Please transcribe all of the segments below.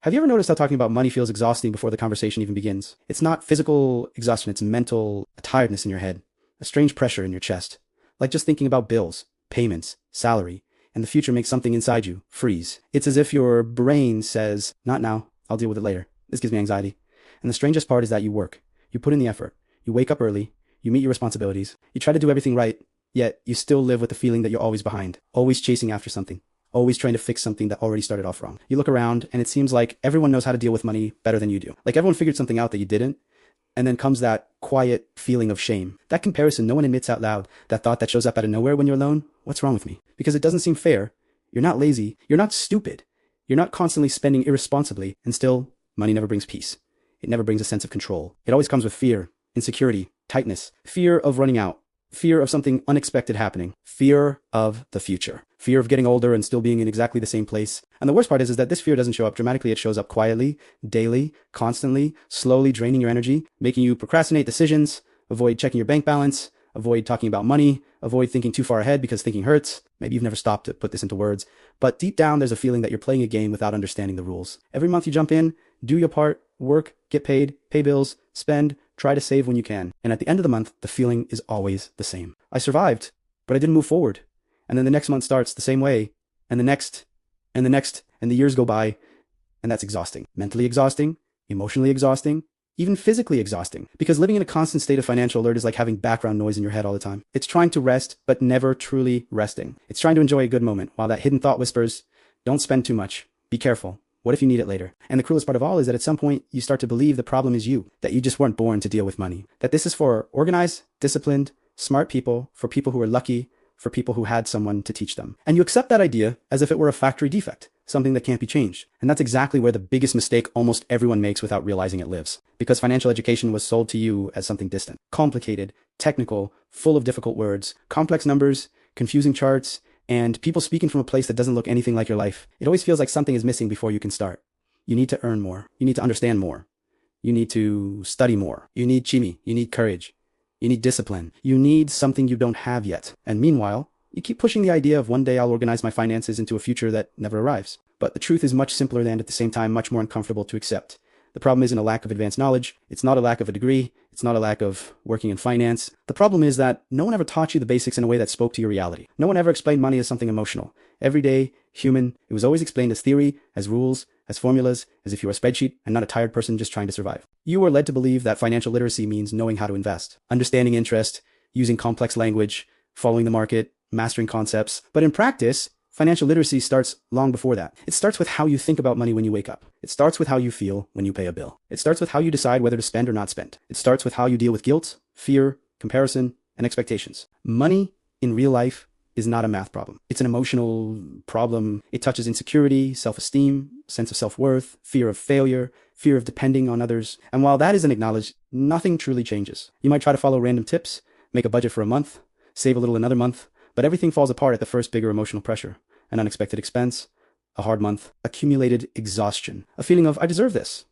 Have you ever noticed how talking about money feels exhausting before the conversation even begins? It's not physical exhaustion, it's mental tiredness in your head, a strange pressure in your chest. Like just thinking about bills, payments, salary, and the future makes something inside you freeze. It's as if your brain says, not now, I'll deal with it later. This gives me anxiety. And the strangest part is that you work. You put in the effort. You wake up early. You meet your responsibilities. You try to do everything right, yet you still live with the feeling that you're always behind, always chasing after something, always trying to fix something that already started off wrong. You look around and it seems like everyone knows how to deal with money better than you do. Like everyone figured something out that you didn't. And then comes that quiet feeling of shame. That comparison no one admits out loud, that thought that shows up out of nowhere when you're alone. What's wrong with me? Because it doesn't seem fair. You're not lazy. You're not stupid. You're not constantly spending irresponsibly. And still, money never brings peace. It never brings a sense of control. It always comes with fear, insecurity, tightness, fear of running out, fear of something unexpected happening, fear of the future, fear of getting older and still being in exactly the same place. And the worst part is that this fear doesn't show up dramatically. It shows up quietly, daily, constantly, slowly draining your energy, making you procrastinate decisions, avoid checking your bank balance, avoid talking about money, avoid thinking too far ahead because thinking hurts. Maybe you've never stopped to put this into words, but deep down, there's a feeling that you're playing a game without understanding the rules. Every month you jump in, do your part, work, get paid, pay bills, spend, try to save when you can. And at the end of the month, the feeling is always the same. I survived, but I didn't move forward. And then the next month starts the same way, and the next, and the next, and the years go by, and that's exhausting. Mentally exhausting, emotionally exhausting, even physically exhausting. Because living in a constant state of financial alert is like having background noise in your head all the time. It's trying to rest, but never truly resting. It's trying to enjoy a good moment, while that hidden thought whispers, don't spend too much, be careful. What if you need it later? And the cruelest part of all is that at some point, you start to believe the problem is you, that you just weren't born to deal with money, that this is for organized, disciplined, smart people, for people who are lucky, for people who had someone to teach them. And you accept that idea as if it were a factory defect, something that can't be changed. And that's exactly where the biggest mistake almost everyone makes without realizing it lives. Because financial education was sold to you as something distant, complicated, technical, full of difficult words, complex numbers, confusing charts, and people speaking from a place that doesn't look anything like your life. It always feels like something is missing before you can start. You need to earn more. You need to understand more. You need to study more. You need chimi. You need courage. You need discipline. You need something you don't have yet. And meanwhile, you keep pushing the idea of one day I'll organize my finances into a future that never arrives. But the truth is much simpler and at the same time much more uncomfortable to accept. The problem isn't a lack of advanced knowledge. It's not a lack of a degree. It's not a lack of working in finance. The problem is that no one ever taught you the basics in a way that spoke to your reality. No one ever explained money as something emotional. Everyday, human, it was always explained as theory, as rules, as formulas, as if you were a spreadsheet and not a tired person just trying to survive. You were led to believe that financial literacy means knowing how to invest, understanding interest, using complex language, following the market, mastering concepts. But in practice, financial literacy starts long before that. It starts with how you think about money when you wake up. It starts with how you feel when you pay a bill. It starts with how you decide whether to spend or not spend. It starts with how you deal with guilt, fear, comparison, and expectations. Money in real life is not a math problem. It's an emotional problem. It touches insecurity, self-esteem, sense of self-worth, fear of failure, fear of depending on others. And while that isn't acknowledged, nothing truly changes. You might try to follow random tips, make a budget for a month, save a little another month, but everything falls apart at the first bigger emotional pressure. An unexpected expense, a hard month, accumulated exhaustion, a feeling of, I deserve this.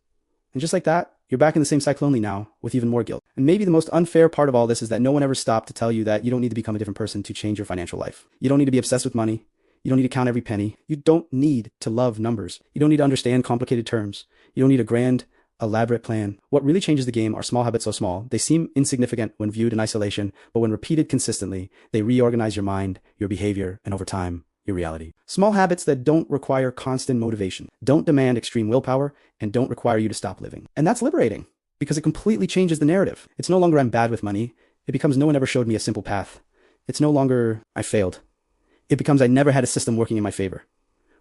And just like that, you're back in the same cycle only now, with even more guilt. And maybe the most unfair part of all this is that no one ever stopped to tell you that you don't need to become a different person to change your financial life. You don't need to be obsessed with money. You don't need to count every penny. You don't need to love numbers. You don't need to understand complicated terms. You don't need a grand, elaborate plan. What really changes the game are small habits so small. They seem insignificant when viewed in isolation, but when repeated consistently, they reorganize your mind, your behavior, and over time, your reality. Small habits that don't require constant motivation, don't demand extreme willpower, and don't require you to stop living. And that's liberating because it completely changes the narrative. It's no longer I'm bad with money. It becomes no one ever showed me a simple path. It's no longer I failed. It becomes I never had a system working in my favor.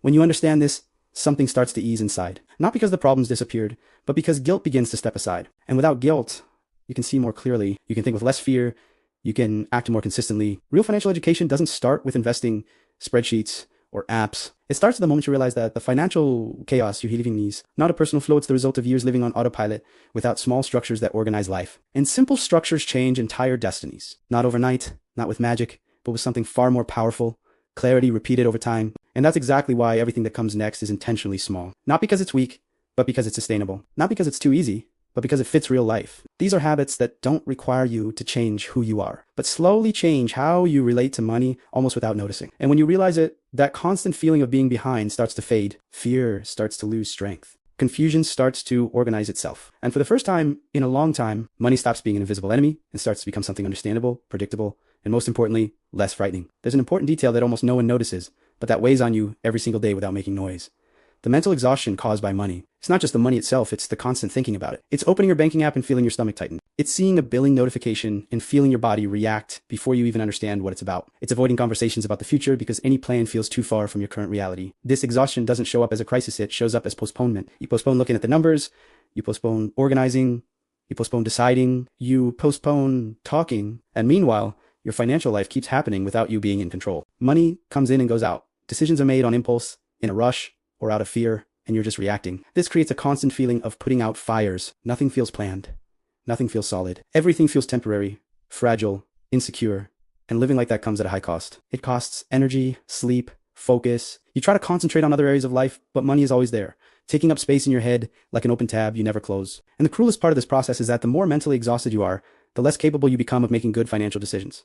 When you understand this, something starts to ease inside. Not because the problems disappeared, but because guilt begins to step aside. And without guilt, you can see more clearly. You can think with less fear. You can act more consistently. Real financial education doesn't start with investing spreadsheets or apps. It starts at the moment you realize that the financial chaos you're living is not a personal flow. It's the result of years living on autopilot without small structures that organize life. And simple structures change entire destinies. Not overnight, not with magic, but with something far more powerful, clarity repeated over time. And that's exactly why everything that comes next is intentionally small. Not because it's weak, but because it's sustainable. Not because it's too easy, but because it fits real life. These are habits that don't require you to change who you are, but slowly change how you relate to money almost without noticing. And when you realize it, that constant feeling of being behind starts to fade. Fear starts to lose strength. confusion starts to organize itself. And for the first time in a long time, money stops being an invisible enemy and starts to become something understandable, predictable, and most importantly, less frightening. There's an important detail that almost no one notices, but that weighs on you every single day without making noise. The mental exhaustion caused by money. It's not just the money itself, it's the constant thinking about it. It's opening your banking app and feeling your stomach tighten. It's seeing a billing notification and feeling your body react before you even understand what it's about. It's avoiding conversations about the future because any plan feels too far from your current reality. This exhaustion doesn't show up as a crisis, it shows up as postponement. You postpone looking at the numbers, you postpone organizing, you postpone deciding, you postpone talking, and meanwhile, your financial life keeps happening without you being in control. Money comes in and goes out. Decisions are made on impulse, in a rush, or out of fear, and you're just reacting. This creates a constant feeling of putting out fires. Nothing feels planned. Nothing feels solid. Everything feels temporary, fragile, insecure, and living like that comes at a high cost. It costs energy, sleep, focus. You try to concentrate on other areas of life, but money is always there, taking up space in your head like an open tab you never close. And the cruelest part of this process is that the more mentally exhausted you are, the less capable you become of making good financial decisions.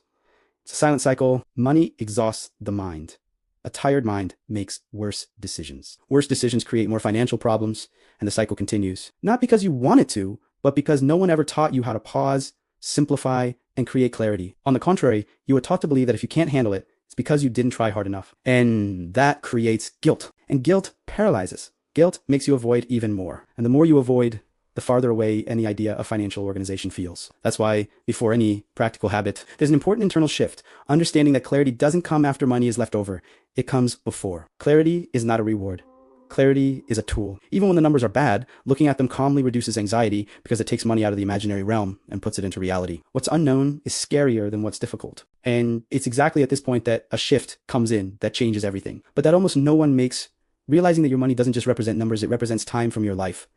It's a silent cycle. Money exhausts the mind. A tired mind makes worse decisions. Worse decisions create more financial problems, and the cycle continues. Not because you want it to, but because no one ever taught you how to pause, simplify, and create clarity. On the contrary, you were taught to believe that if you can't handle it, it's because you didn't try hard enough. And that creates guilt. And guilt paralyzes. Guilt makes you avoid even more. And the more you avoid, the farther away any idea of financial organization feels. That's why, before any practical habit, there's an important internal shift, understanding that clarity doesn't come after money is left over. It comes before. Clarity is not a reward. Clarity is a tool. Even when the numbers are bad, looking at them calmly reduces anxiety because it takes money out of the imaginary realm and puts it into reality. What's unknown is scarier than what's difficult. And it's exactly at this point that a shift comes in that changes everything. But that almost no one makes, realizing that your money doesn't just represent numbers, it represents time from your life.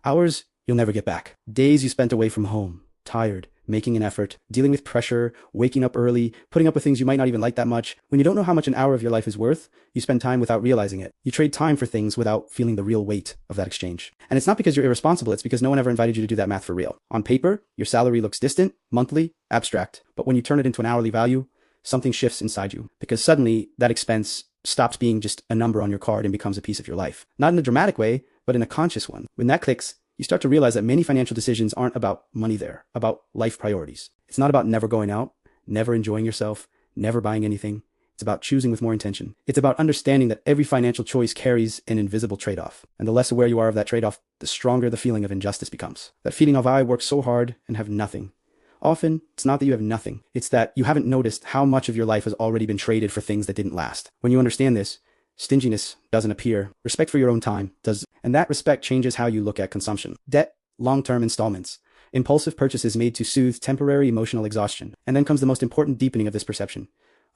Hours you'll never get back. Days you spent away from home, tired, making an effort, dealing with pressure, waking up early, putting up with things you might not even like that much. When you don't know how much an hour of your life is worth, you spend time without realizing it. You trade time for things without feeling the real weight of that exchange. And it's not because you're irresponsible, it's because no one ever invited you to do that math for real. On paper, your salary looks distant, monthly, abstract. But when you turn it into an hourly value, something shifts inside you. Because suddenly, that expense stops being just a number on your card and becomes a piece of your life. Not in a dramatic way, but in a conscious one. When that clicks, you start to realize that many financial decisions aren't about money there, about life priorities. It's not about never going out, never enjoying yourself, never buying anything. It's about choosing with more intention. It's about understanding that every financial choice carries an invisible trade-off. And the less aware you are of that trade-off, the stronger the feeling of injustice becomes. That feeling of I work so hard and have nothing. Often, it's not that you have nothing. It's that you haven't noticed how much of your life has already been traded for things that didn't last. When you understand this, stinginess doesn't appear. Respect for your own time does. And that respect changes how you look at consumption. Debt, long-term installments, impulsive purchases made to soothe temporary emotional exhaustion. And then comes the most important deepening of this perception.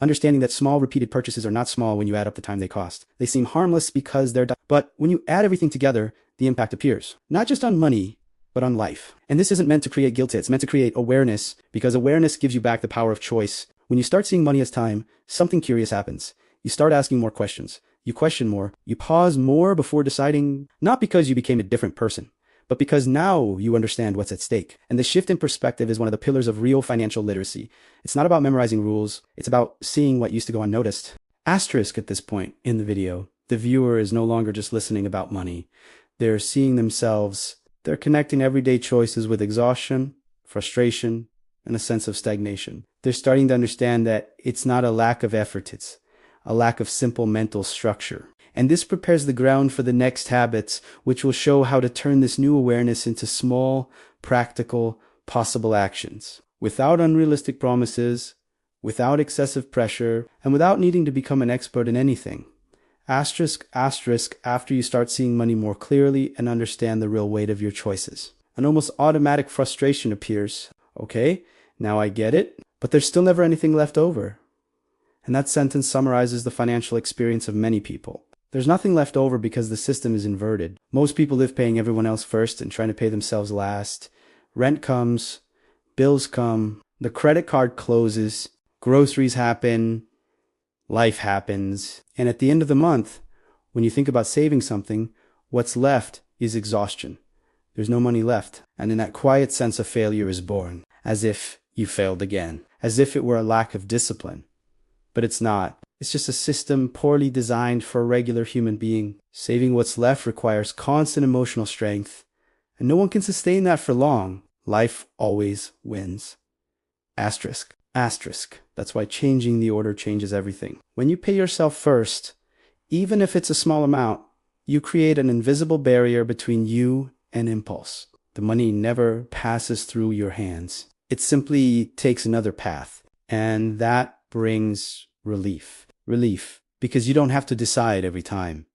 Understanding that small repeated purchases are not small when you add up the time they cost. They seem harmless because they're but when you add everything together, the impact appears. Not just on money, but on life. And this isn't meant to create guilt, it's meant to create awareness, because awareness gives you back the power of choice. When you start seeing money as time, something curious happens. You start asking more questions. You question more. You pause more before deciding, not because you became a different person, but because now you understand what's at stake. And the shift in perspective is one of the pillars of real financial literacy. It's not about memorizing rules. It's about seeing what used to go unnoticed. Asterisk at this point in the video. The viewer is no longer just listening about money. They're seeing themselves. They're connecting everyday choices with exhaustion, frustration, and a sense of stagnation. They're starting to understand that it's not a lack of effort. It's a lack of simple mental structure. And this prepares the ground for the next habits, which will show how to turn this new awareness into small, practical, possible actions. Without unrealistic promises, without excessive pressure, and without needing to become an expert in anything. Asterisk, asterisk, after you start seeing money more clearly and understand the real weight of your choices. An almost automatic frustration appears. Okay, now I get it, but there's still never anything left over. And that sentence summarizes the financial experience of many people. There's nothing left over because the system is inverted. Most people live paying everyone else first and trying to pay themselves last. Rent comes, bills come, the credit card closes, groceries happen, life happens. And at the end of the month, when you think about saving something, what's left is exhaustion. There's no money left. And in that quiet sense of failure is born, as if you failed again, as if it were a lack of discipline. But it's not. It's just a system poorly designed for a regular human being. Saving what's left requires constant emotional strength, and no one can sustain that for long. Life always wins. Asterisk. Asterisk. That's why changing the order changes everything. When you pay yourself first, even if it's a small amount, you create an invisible barrier between you and impulse. The money never passes through your hands. It simply takes another path, and that brings relief. Relief, because you don't have to decide every time.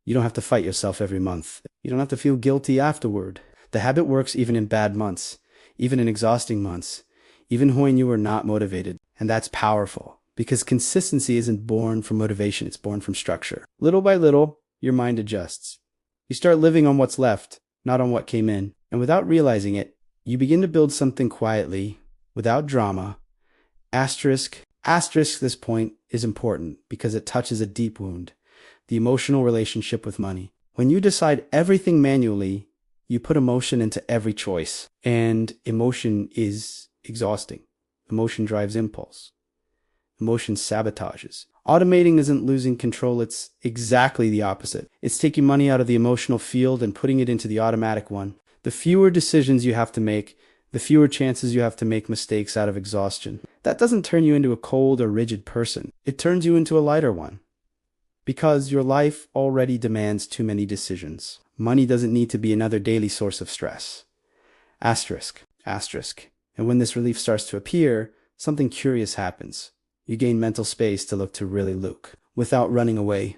You don't have to fight yourself every month. You don't have to feel guilty afterward. The habit works even in bad months, even in exhausting months, even when you are not motivated. And that's powerful, because consistency isn't born from motivation, it's born from structure. Little by little, your mind adjusts. You start living on what's left, not on what came in. And without realizing it, you begin to build something quietly, without drama. Asterisk this point is important because it touches a deep wound, the emotional relationship with money. When you decide everything manually, you put emotion into every choice, and emotion is exhausting. Emotion drives impulse. Emotion sabotages. Automating isn't losing control, it's exactly the opposite. It's taking money out of the emotional field and putting it into the automatic one. The fewer decisions you have to make, the fewer chances you have to make mistakes out of exhaustion. That doesn't turn you into a cold or rigid person. It turns you into a lighter one. Because your life already demands too many decisions. Money doesn't need to be another daily source of stress. Asterisk. And when this relief starts to appear, something curious happens. You gain mental space to look to really look, without running away,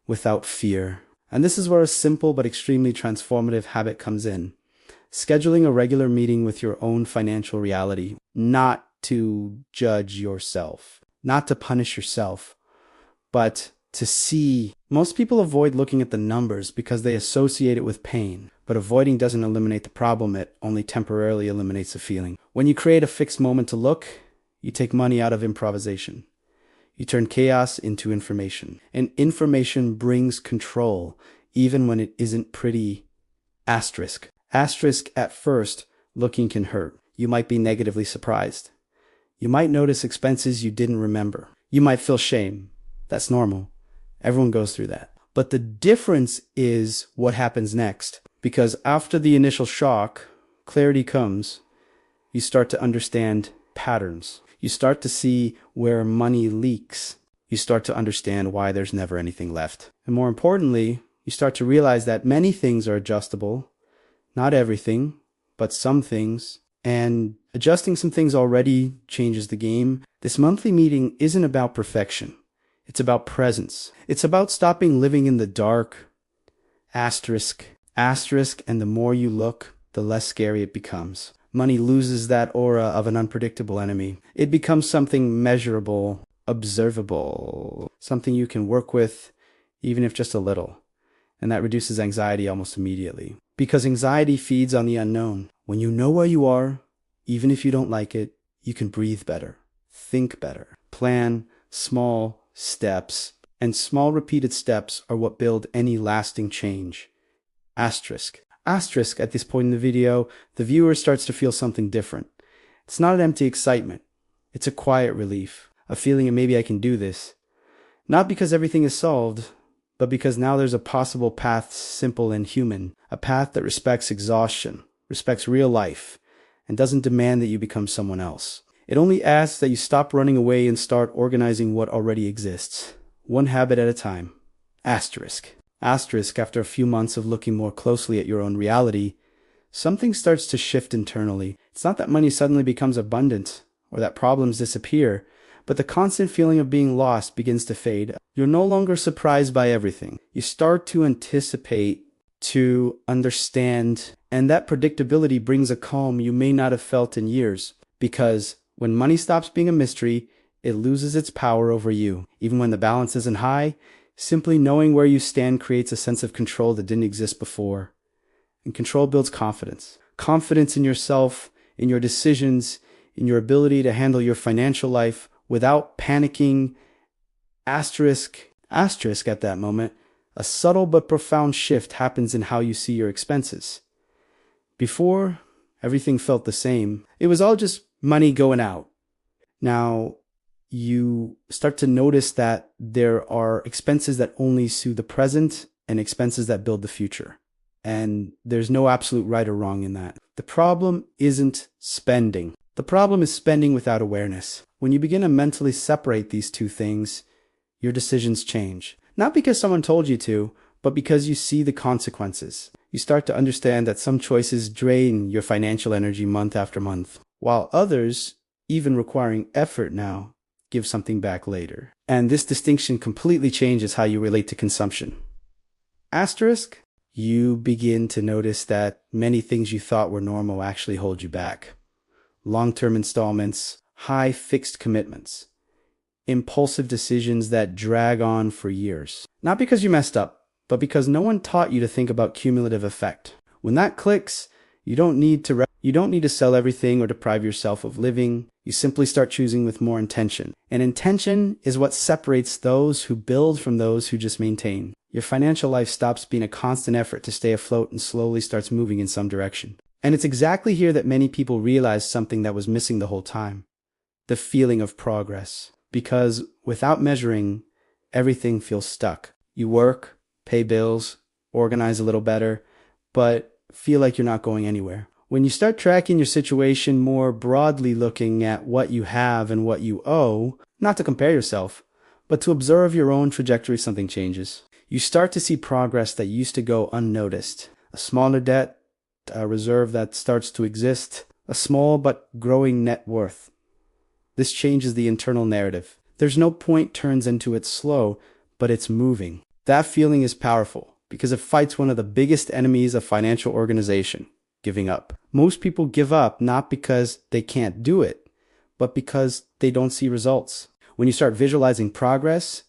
without fear. And this is where a simple but extremely transformative habit comes in. Scheduling a regular meeting with your own financial reality, not to judge yourself, not to punish yourself, but to see. Most people avoid looking at the numbers because they associate it with pain, but avoiding doesn't eliminate the problem, it only temporarily eliminates the feeling. When you create a fixed moment to look, you take money out of improvisation. You turn chaos into information, and information brings control, even when it isn't pretty. Asterisk at first, looking can hurt. You might be negatively surprised. You might notice expenses you didn't remember. You might feel shame. That's normal. Everyone goes through that. But the difference is what happens next. Because after the initial shock, clarity comes. You start to understand patterns. You start to see where money leaks. You start to understand why there's never anything left. And more importantly, you start to realize that many things are adjustable. Not everything, but some things. And adjusting some things already changes the game. This monthly meeting isn't about perfection. It's about presence. It's about stopping living in the dark. Asterisk, and the more you look, the less scary it becomes. Money loses that aura of an unpredictable enemy. It becomes something measurable, observable, something you can work with, even if just a little. And that reduces anxiety almost immediately. Because anxiety feeds on the unknown. When you know where you are, even if you don't like it, you can breathe better, think better, plan small steps, and small repeated steps are what build any lasting change. Asterisk at this point in the video, the viewer starts to feel something different. It's not an empty excitement. It's a quiet relief, a feeling of maybe I can do this. Not because everything is solved, but because now there's a possible path simple and human, a path that respects exhaustion, respects real life, and doesn't demand that you become someone else. It only asks that you stop running away and start organizing what already exists, one habit at a time. Asterisk after a few months of looking more closely at your own reality, something starts to shift internally. It's not that money suddenly becomes abundant or that problems disappear, but the constant feeling of being lost begins to fade. You're no longer surprised by everything. You start to anticipate, to understand, and that predictability brings a calm you may not have felt in years. Because when money stops being a mystery, it loses its power over you. Even when the balance isn't high, simply knowing where you stand creates a sense of control that didn't exist before. And control builds confidence. Confidence in yourself, in your decisions, in your ability to handle your financial life without panicking. Asterisk at that moment, a subtle but profound shift happens in how you see your expenses. Before, everything felt the same. It was all just money going out. Now, you start to notice that there are expenses that only soothe the present and expenses that build the future. And there's no absolute right or wrong in that. The problem isn't spending. The problem is spending without awareness. When you begin to mentally separate these two things, your decisions change. Not because someone told you to, but because you see the consequences. You start to understand that some choices drain your financial energy month after month, while others, even requiring effort now, give something back later. And this distinction completely changes how you relate to consumption. Asterisk, you begin to notice that many things you thought were normal actually hold you back. Long-term installments, high fixed commitments, impulsive decisions that drag on for years. Not because you messed up, but because no one taught you to think about cumulative effect. When that clicks, you don't need to sell everything or deprive yourself of living. You simply start choosing with more intention. And intention is what separates those who build from those who just maintain. Your financial life stops being a constant effort to stay afloat and slowly starts moving in some direction. And it's exactly here that many people realize something that was missing the whole time. The feeling of progress. Because without measuring, everything feels stuck. You work, pay bills, organize a little better, but feel like you're not going anywhere. When you start tracking your situation more broadly, looking at what you have and what you owe, not to compare yourself, but to observe your own trajectory, something changes. You start to see progress that used to go unnoticed. A smaller debt, a reserve that starts to exist, a small but growing net worth. This changes the internal narrative. There's no point turns into it's slow, but it's moving. That feeling is powerful because it fights one of the biggest enemies of financial organization, giving up. Most people give up not because they can't do it, but because they don't see results. When you start visualizing progress,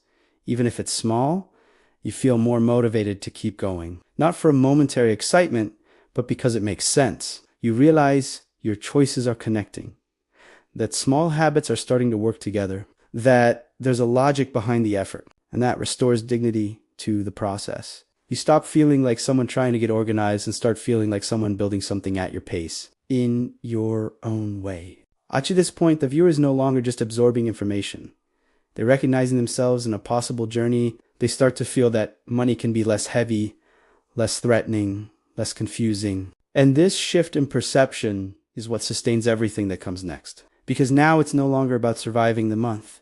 even if it's small, you feel more motivated to keep going. Not for a momentary excitement, but because it makes sense. You realize your choices are connecting, that small habits are starting to work together, that there's a logic behind the effort, and that restores dignity to the process. You stop feeling like someone trying to get organized and start feeling like someone building something at your pace, in your own way. Up to this point, the viewer is no longer just absorbing information. They're recognizing themselves in a possible journey. They start to feel that money can be less heavy, less threatening, less confusing. And this shift in perception is what sustains everything that comes next. Because now it's no longer about surviving the month.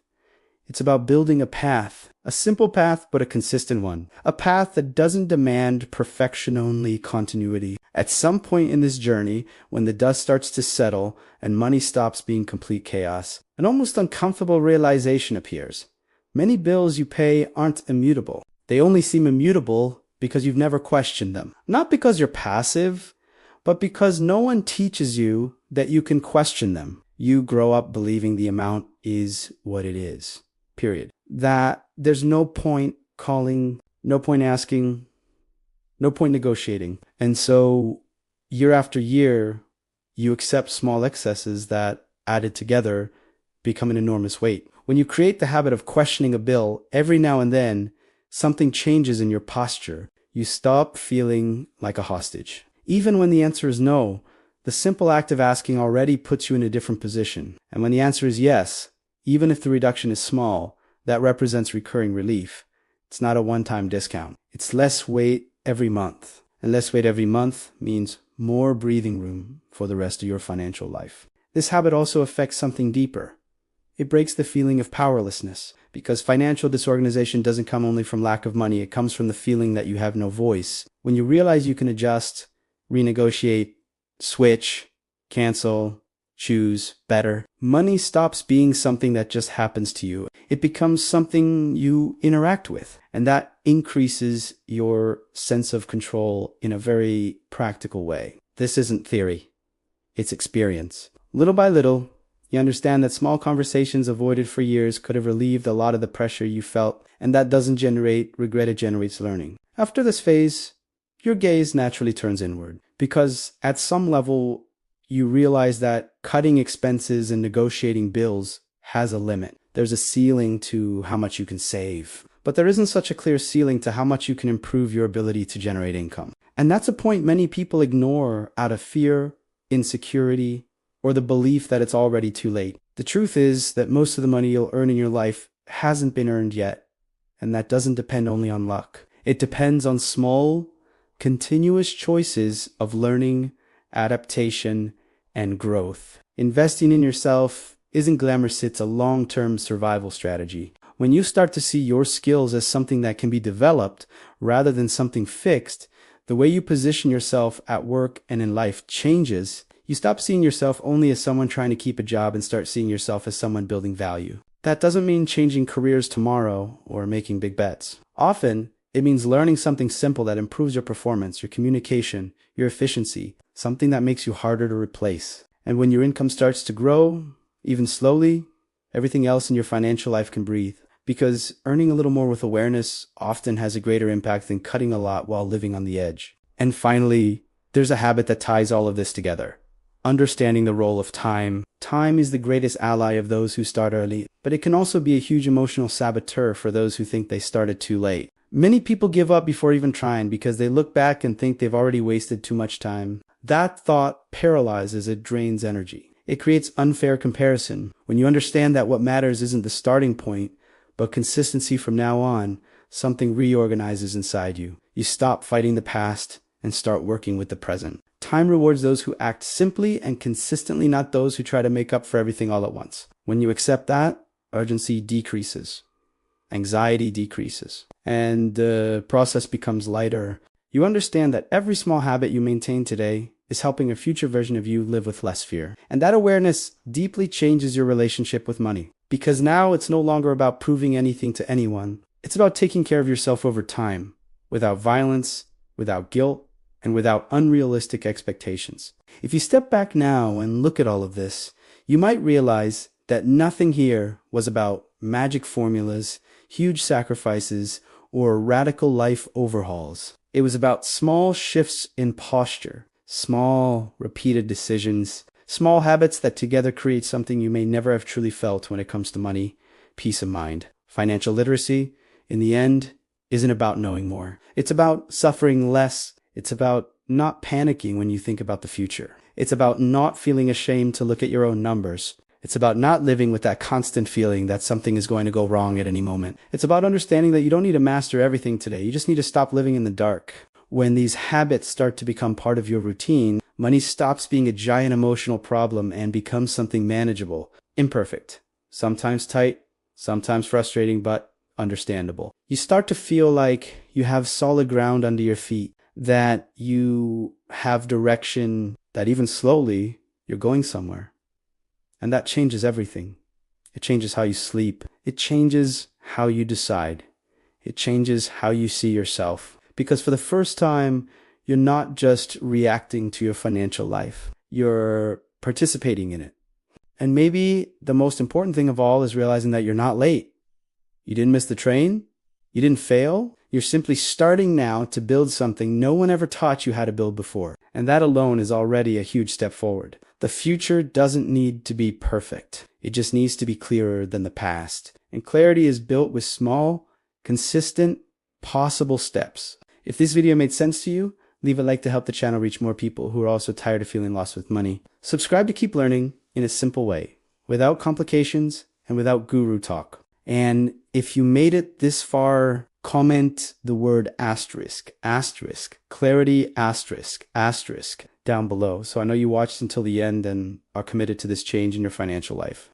It's about building a path, a simple path, but a consistent one. A path that doesn't demand perfection, only continuity. At some point in this journey, when the dust starts to settle and money stops being complete chaos, an almost uncomfortable realization appears. Many bills you pay aren't immutable. They only seem immutable because you've never questioned them. Not because you're passive, but because no one teaches you that you can question them. You grow up believing the amount is what it is. Period. That there's no point calling, no point asking, no point negotiating. And so year after year, you accept small excesses that added together become an enormous weight. When you create the habit of questioning a bill, every now and then, something changes in your posture. You stop feeling like a hostage. Even when the answer is no, the simple act of asking already puts you in a different position. And when the answer is yes, even if the reduction is small, that represents recurring relief. It's not a one-time discount. It's less weight every month. And less weight every month means more breathing room for the rest of your financial life. This habit also affects something deeper. It breaks the feeling of powerlessness, because financial disorganization doesn't come only from lack of money. It comes from the feeling that you have no voice. When you realize you can adjust, renegotiate, switch, cancel, choose better, money stops being something that just happens to you. It becomes something you interact with, and that increases your sense of control in a very practical way. This isn't theory, it's experience. Little by little, you understand that small conversations avoided for years could have relieved a lot of the pressure you felt, and that doesn't generate regret, it generates learning. After this phase, your gaze naturally turns inward, because at some level, you realize that cutting expenses and negotiating bills has a limit. There's a ceiling to how much you can save, but there isn't such a clear ceiling to how much you can improve your ability to generate income. And that's a point many people ignore out of fear, insecurity, or the belief that it's already too late. The truth is that most of the money you'll earn in your life hasn't been earned yet, and that doesn't depend only on luck. It depends on small, continuous choices of learning, adaptation, and growth. Investing in yourself isn't glamorous, it's a long-term survival strategy. When you start to see your skills as something that can be developed rather than something fixed, the way you position yourself at work and in life changes. You stop seeing yourself only as someone trying to keep a job and start seeing yourself as someone building value. That doesn't mean changing careers tomorrow or making big bets. Often, it means learning something simple that improves your performance, your communication, your efficiency, something that makes you harder to replace. And when your income starts to grow, even slowly, everything else in your financial life can breathe. Because earning a little more with awareness often has a greater impact than cutting a lot while living on the edge. And finally, there's a habit that ties all of this together. Understanding the role of time. Time is the greatest ally of those who start early, but it can also be a huge emotional saboteur for those who think they started too late. Many people give up before even trying because they look back and think they've already wasted too much time. That thought paralyzes, it drains energy. It creates unfair comparison. When you understand that what matters isn't the starting point, but consistency from now on, something reorganizes inside you. You stop fighting the past and start working with the present. Time rewards those who act simply and consistently, not those who try to make up for everything all at once. When you accept that, urgency decreases. Anxiety decreases. And the process becomes lighter. You understand that every small habit you maintain today is helping a future version of you live with less fear. And that awareness deeply changes your relationship with money. Because now it's no longer about proving anything to anyone. It's about taking care of yourself over time, without violence, without guilt, and without unrealistic expectations. If you step back now and look at all of this, you might realize that nothing here was about magic formulas, huge sacrifices, or radical life overhauls. It was about small shifts in posture, small, repeated decisions, small habits that together create something you may never have truly felt when it comes to money, peace of mind. Financial literacy, in the end, isn't about knowing more. It's about suffering less. It's about not panicking when you think about the future. It's about not feeling ashamed to look at your own numbers. It's about not living with that constant feeling that something is going to go wrong at any moment. It's about understanding that you don't need to master everything today. You just need to stop living in the dark. When these habits start to become part of your routine, money stops being a giant emotional problem and becomes something manageable, imperfect, sometimes tight, sometimes frustrating, but understandable. You start to feel like you have solid ground under your feet, that you have direction, that even slowly, you're going somewhere. And that changes everything. It changes how you sleep. It changes how you decide. It changes how you see yourself. Because for the first time, you're not just reacting to your financial life. You're participating in it. And maybe the most important thing of all is realizing that you're not late. You didn't miss the train. You didn't fail. You're simply starting now to build something no one ever taught you how to build before. And that alone is already a huge step forward. The future doesn't need to be perfect. It just needs to be clearer than the past. And clarity is built with small, consistent, possible steps. If this video made sense to you, leave a like to help the channel reach more people who are also tired of feeling lost with money. Subscribe to keep learning in a simple way, without complications and without guru talk. And if you made it this far, comment the word asterisk, clarity, asterisk down below. So I know you watched until the end and are committed to this change in your financial life.